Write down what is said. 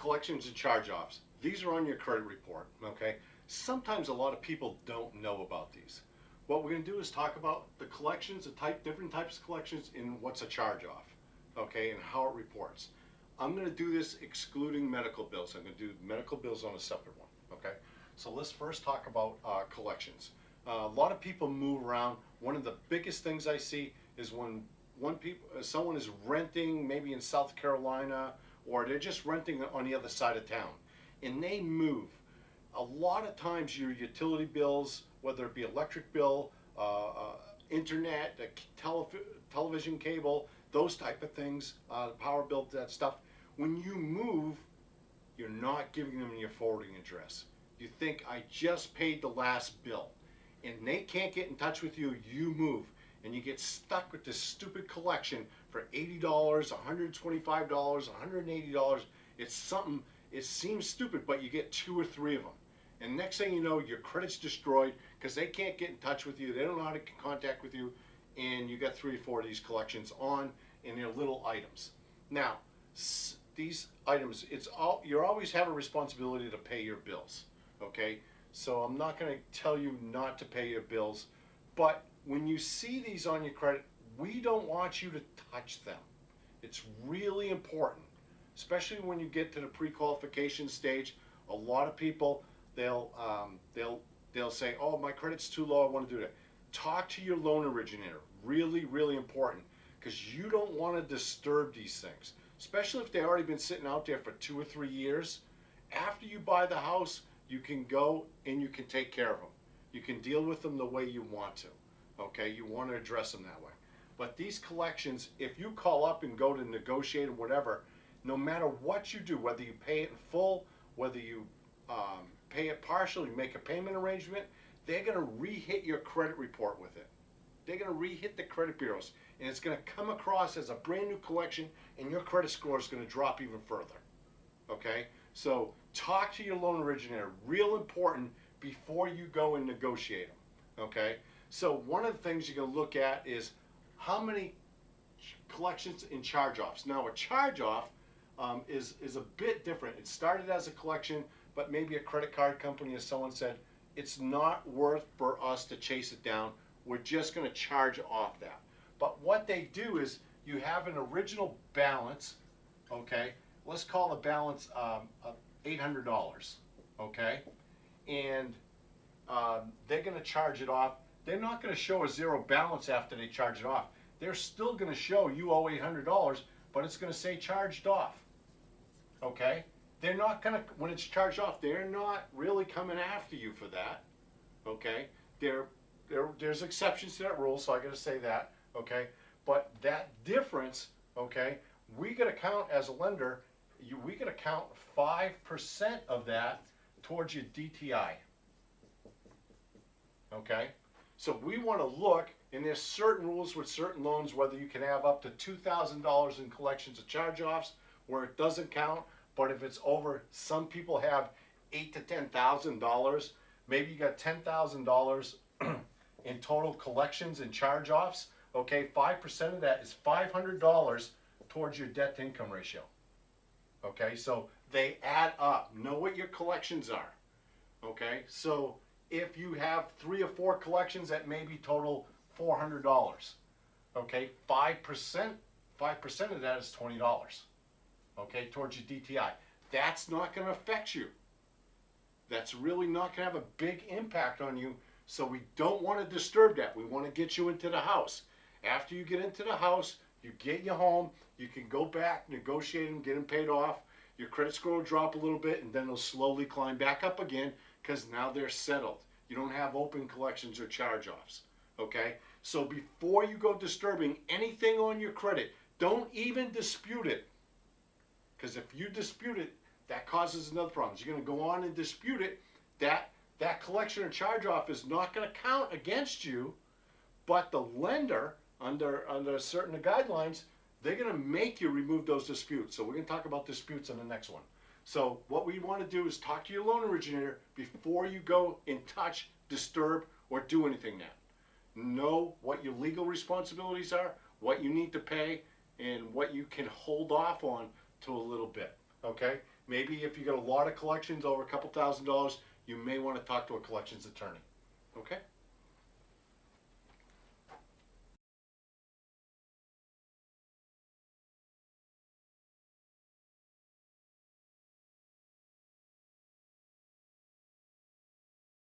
collections and charge-offs. These are on your credit report, okay? Sometimes a lot of people don't know about these. What we're going to do is talk about the collections, different types of collections, and what's a charge-off, okay, and how it reports. I'm going to do this excluding medical bills. I'm going to do medical bills on a separate one, okay? So let's first talk about collections. A lot of people move around. One of the biggest things I see is when someone is renting, maybe in South Carolina, or they're just renting on the other side of town, and they move. A lot of times your utility bills, whether it be electric bill, internet, television cable, those type of things, power bill, that stuff, when you move, you're not giving them your forwarding address. You think, I just paid the last bill, and they can't get in touch with you, you move, and you get stuck with this stupid collection for $80, $125, $180. It's something, it seems stupid, but you get 2 or 3 of them. And next thing you know, your credit's destroyed because they can't get in touch with you, they don't know how to contact with you, and you got 3 or 4 of these collections on, and they're little items. Now, these items, you always have a responsibility to pay your bills, okay? So I'm not going to tell you not to pay your bills, but when you see these on your credit, we don't want you to touch them. It's really important, especially when you get to the pre-qualification stage. A lot of people, they'll say, oh, my credit's too low, I want to do that. Talk to your loan originator. Really, really important, because you don't want to disturb these things, especially if they've already been sitting out there for 2 or 3 years. After you buy the house, you can go and you can take care of them. You can deal with them the way you want to. Okay, you want to address them that way. But these collections, if you call up and go to negotiate or whatever, no matter what you do, whether you pay it in full, whether you pay it partial, you make a payment arrangement, they're going to re-hit your credit report with it. They're going to re-hit the credit bureaus, and it's going to come across as a brand new collection, and your credit score is going to drop even further. Okay, so talk to your loan originator. Real important before you go and negotiate them. Okay, so one of the things you're going to look at is how many collections and charge-offs. Now, a charge-off is a bit different. It started as a collection, but maybe a credit card company, as someone said, it's not worth for us to chase it down. We're just going to charge off that. But what they do is you have an original balance, okay? Let's call the balance $800, okay? And they're going to charge it off. They're not going to show a zero balance after they charge it off. They're still going to show you owe $800, but it's going to say charged off, okay? They're not going to, when it's charged off, they're not really coming after you for that, okay? There's exceptions to that rule, so I got to say that, okay? But that difference, okay, we got to count as a lender, we got to count 5% of that towards your DTI, okay? So we want to look, and there's certain rules with certain loans, whether you can have up to $2,000 in collections of charge-offs, where it doesn't count. But if it's over, some people have $8,000 to $10,000. Maybe you got $10,000 in total collections and charge-offs. Okay, 5% of that is $500 towards your debt-to-income ratio. Okay, so they add up. Know what your collections are. Okay, so if you have 3 or 4 collections that maybe total $400, okay, 5% of that is $20. Okay, towards your DTI. That's not going to affect you. That's really not going to have a big impact on you, so we don't want to disturb that. We want to get you into the house. After you get into the house, you get your home, you can go back, negotiate them, get them paid off. Your credit score will drop a little bit, and then it'll slowly climb back up again because now they're settled. You don't have open collections or charge-offs. Okay? So before you go disturbing anything on your credit, don't even dispute it. Because if you dispute it, that causes another problem. You're going to go on and dispute it. That collection or charge-off is not going to count against you, but the lender, under certain guidelines, they're going to make you remove those disputes. So we're going to talk about disputes on the next one. So what we want to do is talk to your loan originator before you go and touch, disturb, or do anything that. Know what your legal responsibilities are, what you need to pay, and what you can hold off on to a little bit. okay? Maybe if you got a lot of collections over a couple $1,000s, you may want to talk to a collections attorney, okay?